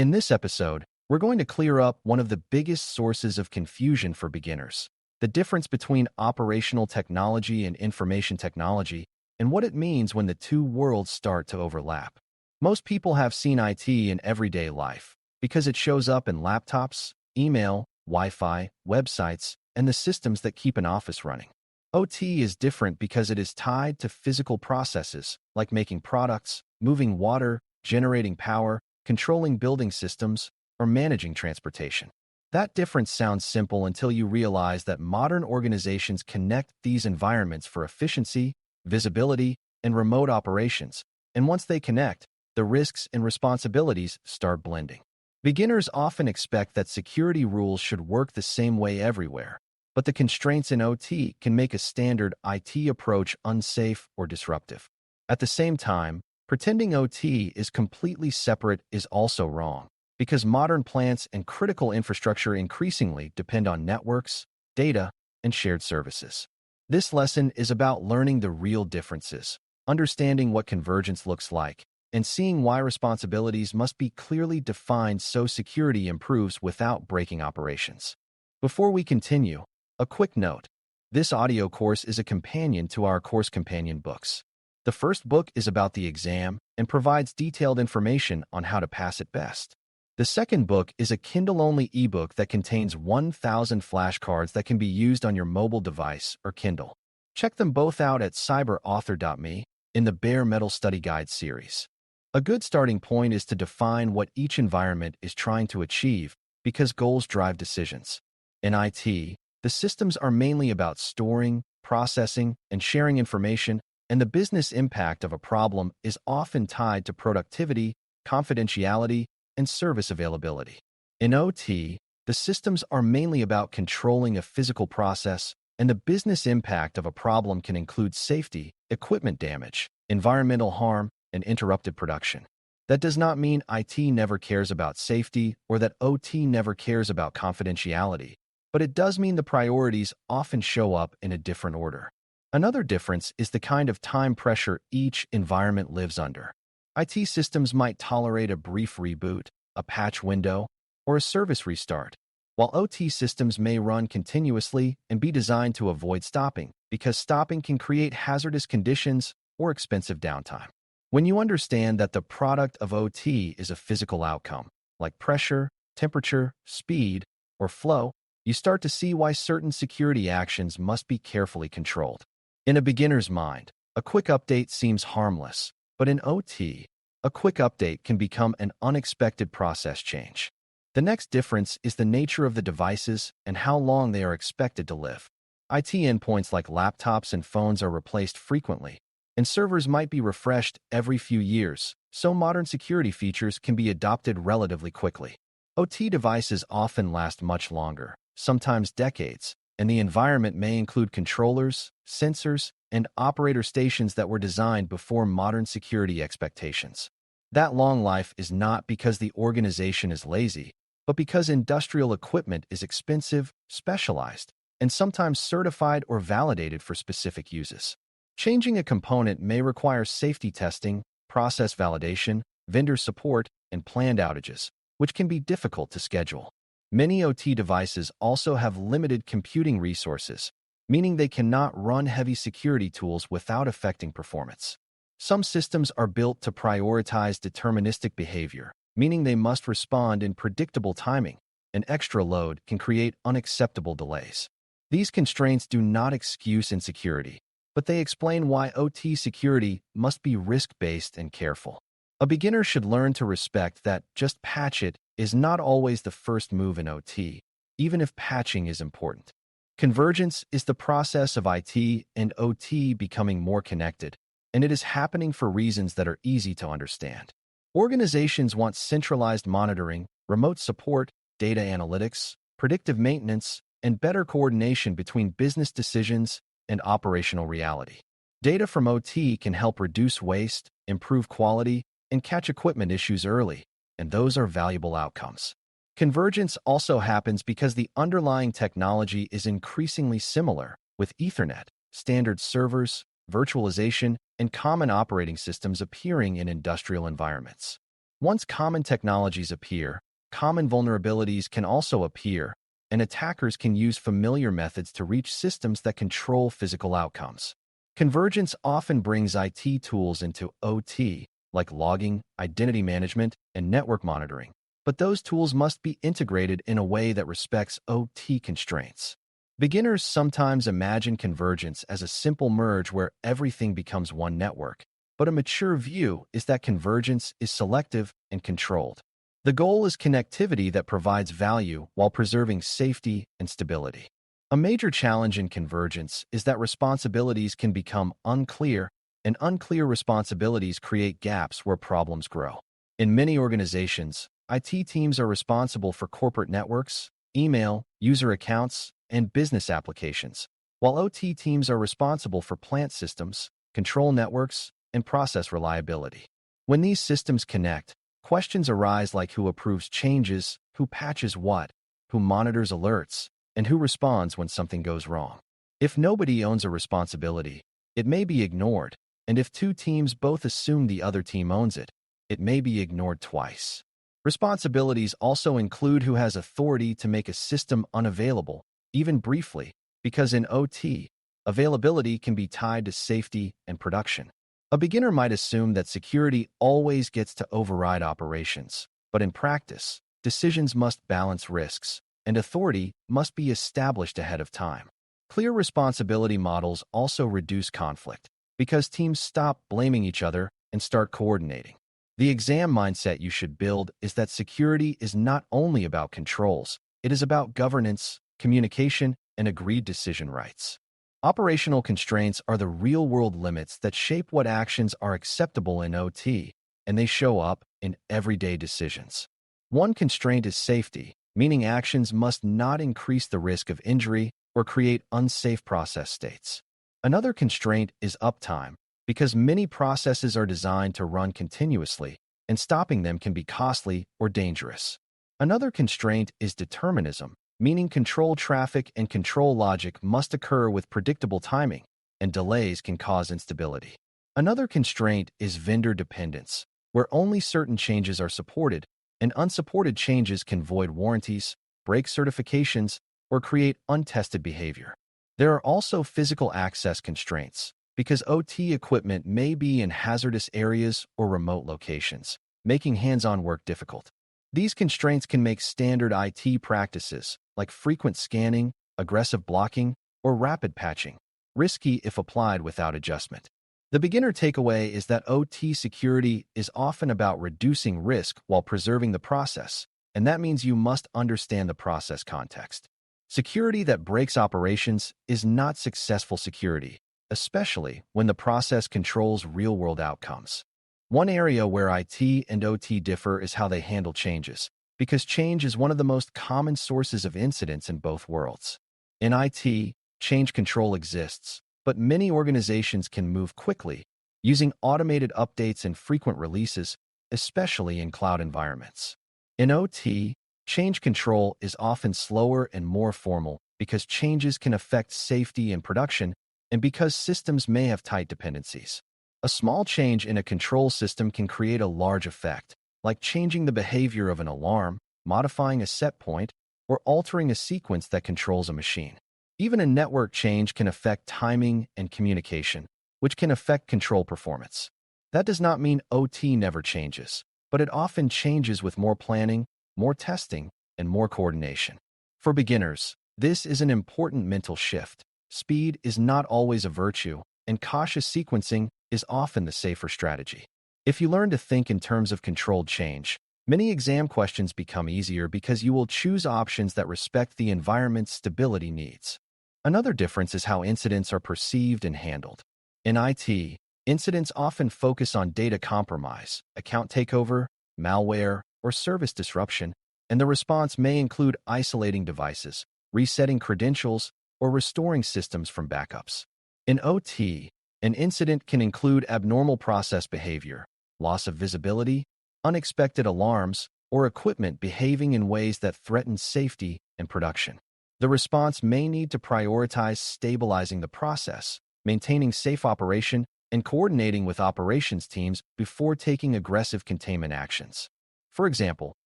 In this episode, we're going to clear up one of the biggest sources of confusion for beginners: the difference between operational technology and information technology, and what it means when the two worlds start to overlap. Most people have seen IT in everyday life because it shows up in laptops, email, Wi-Fi, websites, and the systems that keep an office running. OT is different because it is tied to physical processes like making products, moving water, generating power, controlling building systems, or managing transportation. That difference sounds simple until you realize that modern organizations connect these environments for efficiency, visibility, and remote operations. And once they connect, the risks and responsibilities start blending. Beginners often expect that security rules should work the same way everywhere, but the constraints in OT can make a standard IT approach unsafe or disruptive. At the same time, pretending OT is completely separate is also wrong, because modern plants and critical infrastructure increasingly depend on networks, data, and shared services. This lesson is about learning the real differences, understanding what convergence looks like, and seeing why responsibilities must be clearly defined so security improves without breaking operations. Before we continue, a quick note. This audio course is a companion to our course companion books. The first book is about the exam and provides detailed information on how to pass it best. The second book is a Kindle-only ebook that contains 1,000 flashcards that can be used on your mobile device or Kindle. Check them both out at cyber.author.me in the Bare Metal Study Guide series. A good starting point is to define what each environment is trying to achieve, because goals drive decisions. In IT, the systems are mainly about storing, processing, and sharing information, and the business impact of a problem is often tied to productivity, confidentiality, and service availability. In OT, the systems are mainly about controlling a physical process, and the business impact of a problem can include safety, equipment damage, environmental harm, and interrupted production. That does not mean IT never cares about safety or that OT never cares about confidentiality, but it does mean the priorities often show up in a different order. Another difference is the kind of time pressure each environment lives under. IT systems might tolerate a brief reboot, a patch window, or a service restart, while OT systems may run continuously and be designed to avoid stopping, because stopping can create hazardous conditions or expensive downtime. When you understand that the product of OT is a physical outcome, like pressure, temperature, speed, or flow, you start to see why certain security actions must be carefully controlled. In a beginner's mind, a quick update seems harmless, but in OT, a quick update can become an unexpected process change. The next difference is the nature of the devices and how long they are expected to live. IT endpoints like laptops and phones are replaced frequently, and servers might be refreshed every few years, so modern security features can be adopted relatively quickly. OT devices often last much longer, sometimes decades, and the environment may include controllers, sensors, and operator stations that were designed before modern security expectations. That long life is not because the organization is lazy, but because industrial equipment is expensive, specialized, and sometimes certified or validated for specific uses. Changing a component may require safety testing, process validation, vendor support, and planned outages, which can be difficult to schedule. Many OT devices also have limited computing resources, meaning they cannot run heavy security tools without affecting performance. Some systems are built to prioritize deterministic behavior, meaning they must respond in predictable timing. An extra load can create unacceptable delays. These constraints do not excuse insecurity, but they explain why OT security must be risk-based and careful. A beginner should learn to respect that just patch it is not always the first move in OT, even if patching is important. Convergence is the process of IT and OT becoming more connected, and it is happening for reasons that are easy to understand. Organizations want centralized monitoring, remote support, data analytics, predictive maintenance, and better coordination between business decisions and operational reality. Data from OT can help reduce waste, improve quality, and catch equipment issues early, and those are valuable outcomes. Convergence also happens because the underlying technology is increasingly similar, with Ethernet, standard servers, virtualization, and common operating systems appearing in industrial environments. Once common technologies appear, common vulnerabilities can also appear, and attackers can use familiar methods to reach systems that control physical outcomes. Convergence often brings IT tools into OT, like logging, identity management, and network monitoring. But those tools must be integrated in a way that respects OT constraints. Beginners sometimes imagine convergence as a simple merge where everything becomes one network, but a mature view is that convergence is selective and controlled. The goal is connectivity that provides value while preserving safety and stability. A major challenge in convergence is that responsibilities can become unclear, and unclear responsibilities create gaps where problems grow. In many organizations, IT teams are responsible for corporate networks, email, user accounts, and business applications, while OT teams are responsible for plant systems, control networks, and process reliability. When these systems connect, questions arise like who approves changes, who patches what, who monitors alerts, and who responds when something goes wrong. If nobody owns a responsibility, it may be ignored, and if two teams both assume the other team owns it, it may be ignored twice. Responsibilities also include who has authority to make a system unavailable, even briefly, because in OT, availability can be tied to safety and production. A beginner might assume that security always gets to override operations, but in practice, decisions must balance risks, and authority must be established ahead of time. Clear responsibility models also reduce conflict, because teams stop blaming each other and start coordinating. The exam mindset you should build is that security is not only about controls, it is about governance, communication, and agreed decision rights. Operational constraints are the real-world limits that shape what actions are acceptable in OT, and they show up in everyday decisions. One constraint is safety, meaning actions must not increase the risk of injury or create unsafe process states. Another constraint is uptime, because many processes are designed to run continuously, and stopping them can be costly or dangerous. Another constraint is determinism, meaning control traffic and control logic must occur with predictable timing, and delays can cause instability. Another constraint is vendor dependence, where only certain changes are supported, and unsupported changes can void warranties, break certifications, or create untested behavior. There are also physical access constraints, because OT equipment may be in hazardous areas or remote locations, making hands-on work difficult. These constraints can make standard IT practices, like frequent scanning, aggressive blocking, or rapid patching, risky if applied without adjustment. The beginner takeaway is that OT security is often about reducing risk while preserving the process, and that means you must understand the process context. Security that breaks operations is not successful security, especially when the process controls real-world outcomes. One area where IT and OT differ is how they handle changes, because change is one of the most common sources of incidents in both worlds. In IT, change control exists, but many organizations can move quickly, using automated updates and frequent releases, especially in cloud environments. In OT, change control is often slower and more formal because changes can affect safety and production, and because systems may have tight dependencies. A small change in a control system can create a large effect, like changing the behavior of an alarm, modifying a set point, or altering a sequence that controls a machine. Even a network change can affect timing and communication, which can affect control performance. That does not mean OT never changes, but it often changes with more planning, more testing, and more coordination. For beginners, this is an important mental shift. Speed is not always a virtue, and cautious sequencing is often the safer strategy. If you learn to think in terms of controlled change, many exam questions become easier because you will choose options that respect the environment's stability needs. Another difference is how incidents are perceived and handled. In IT, incidents often focus on data compromise, account takeover, malware, or service disruption, and the response may include isolating devices, resetting credentials, or restoring systems from backups. In OT, an incident can include abnormal process behavior, loss of visibility, unexpected alarms, or equipment behaving in ways that threaten safety and production. The response may need to prioritize stabilizing the process, maintaining safe operation, and coordinating with operations teams before taking aggressive containment actions. For example,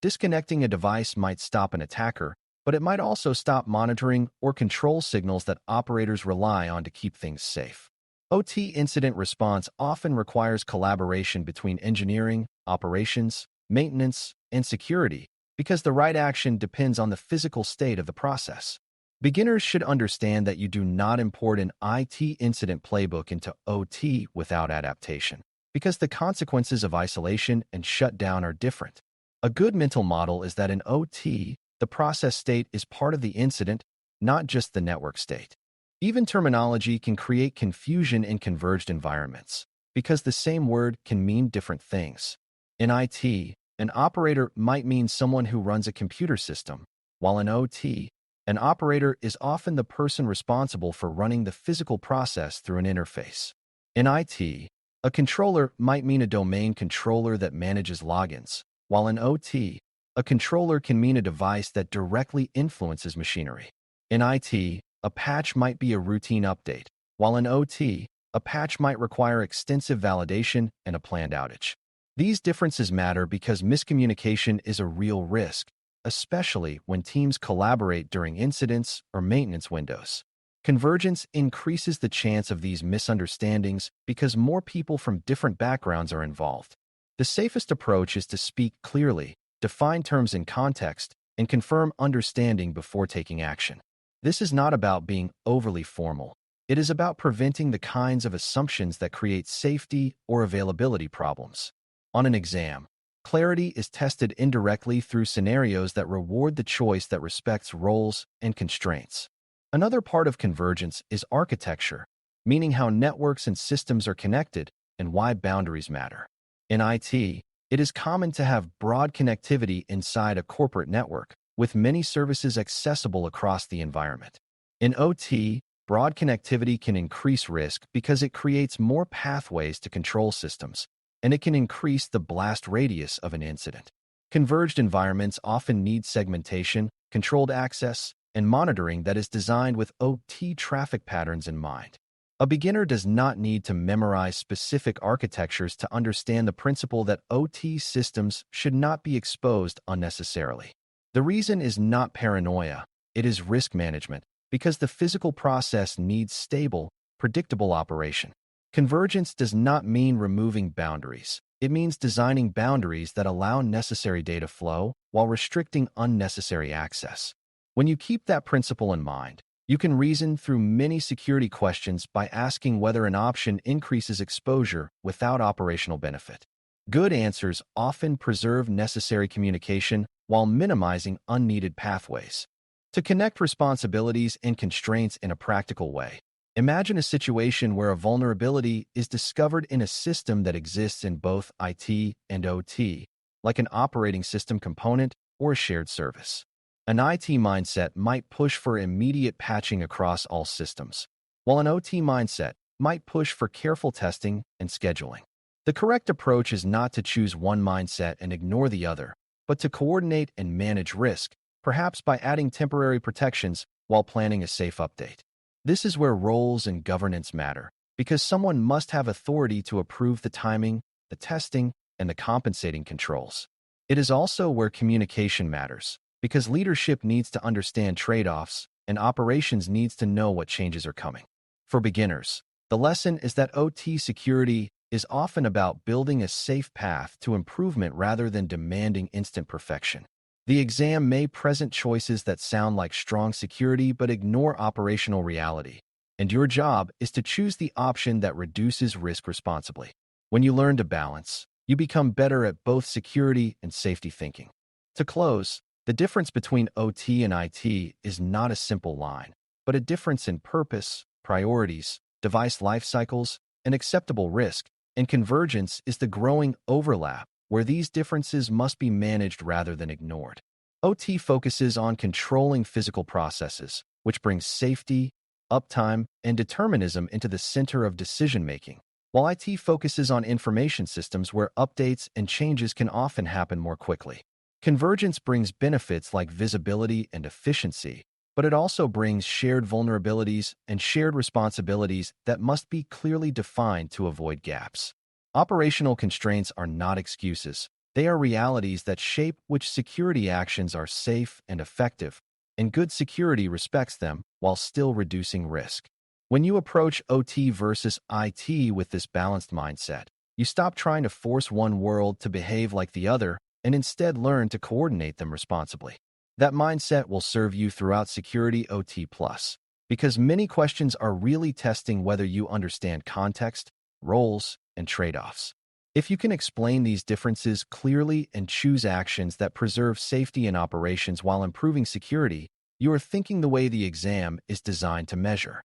disconnecting a device might stop an attacker, but it might also stop monitoring or control signals that operators rely on to keep things safe. OT incident response often requires collaboration between engineering, operations, maintenance, and security because the right action depends on the physical state of the process. Beginners should understand that you do not import an IT incident playbook into OT without adaptation, because the consequences of isolation and shutdown are different. A good mental model is that in OT, the process state is part of the incident, not just the network state. Even terminology can create confusion in converged environments, because the same word can mean different things. In IT, an operator might mean someone who runs a computer system, while in OT, an operator is often the person responsible for running the physical process through an interface. In IT, a controller might mean a domain controller that manages logins, while in OT, a controller can mean a device that directly influences machinery. In IT, a patch might be a routine update, while in OT, a patch might require extensive validation and a planned outage. These differences matter because miscommunication is a real risk, especially when teams collaborate during incidents or maintenance windows. Convergence increases the chance of these misunderstandings because more people from different backgrounds are involved. The safest approach is to speak clearly, define terms in context, and confirm understanding before taking action. This is not about being overly formal. It is about preventing the kinds of assumptions that create safety or availability problems. On an exam, clarity is tested indirectly through scenarios that reward the choice that respects roles and constraints. Another part of convergence is architecture, meaning how networks and systems are connected and why boundaries matter. In IT, it is common to have broad connectivity inside a corporate network, with many services accessible across the environment. In OT, broad connectivity can increase risk because it creates more pathways to control systems, and it can increase the blast radius of an incident. Converged environments often need segmentation, controlled access, and monitoring that is designed with OT traffic patterns in mind. A beginner does not need to memorize specific architectures to understand the principle that OT systems should not be exposed unnecessarily. The reason is not paranoia, it is risk management, because the physical process needs stable, predictable operation. Convergence does not mean removing boundaries. It means designing boundaries that allow necessary data flow while restricting unnecessary access. When you keep that principle in mind, you can reason through many security questions by asking whether an option increases exposure without operational benefit. Good answers often preserve necessary communication while minimizing unneeded pathways. To connect responsibilities and constraints in a practical way, imagine a situation where a vulnerability is discovered in a system that exists in both IT and OT, like an operating system component or a shared service. An IT mindset might push for immediate patching across all systems, while an OT mindset might push for careful testing and scheduling. The correct approach is not to choose one mindset and ignore the other, but to coordinate and manage risk, perhaps by adding temporary protections while planning a safe update. This is where roles and governance matter, because someone must have authority to approve the timing, the testing, and the compensating controls. It is also where communication matters, because leadership needs to understand trade-offs and operations needs to know what changes are coming. For beginners, the lesson is that OT security is often about building a safe path to improvement rather than demanding instant perfection. The exam may present choices that sound like strong security but ignore operational reality, and your job is to choose the option that reduces risk responsibly. When you learn to balance, you become better at both security and safety thinking. To close, the difference between OT and IT is not a simple line, but a difference in purpose, priorities, device life cycles, and acceptable risk, and convergence is the growing overlap where these differences must be managed rather than ignored. OT focuses on controlling physical processes, which brings safety, uptime, and determinism into the center of decision-making, while IT focuses on information systems where updates and changes can often happen more quickly. Convergence brings benefits like visibility and efficiency, but it also brings shared vulnerabilities and shared responsibilities that must be clearly defined to avoid gaps. Operational constraints are not excuses, They are realities that shape which security actions are safe and effective, and good security respects them while still reducing risk. When you approach OT versus IT with this balanced mindset, you stop trying to force one world to behave like the other and instead learn to coordinate them responsibly. That mindset will serve you throughout Security OT Plus, because many questions are really testing whether you understand context, roles, and trade-offs. If you can explain these differences clearly and choose actions that preserve safety in operations while improving security, you are thinking the way the exam is designed to measure.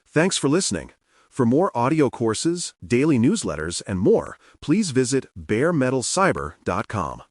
Thanks for listening. For more audio courses, daily newsletters, and more, please visit DailyCyber.News.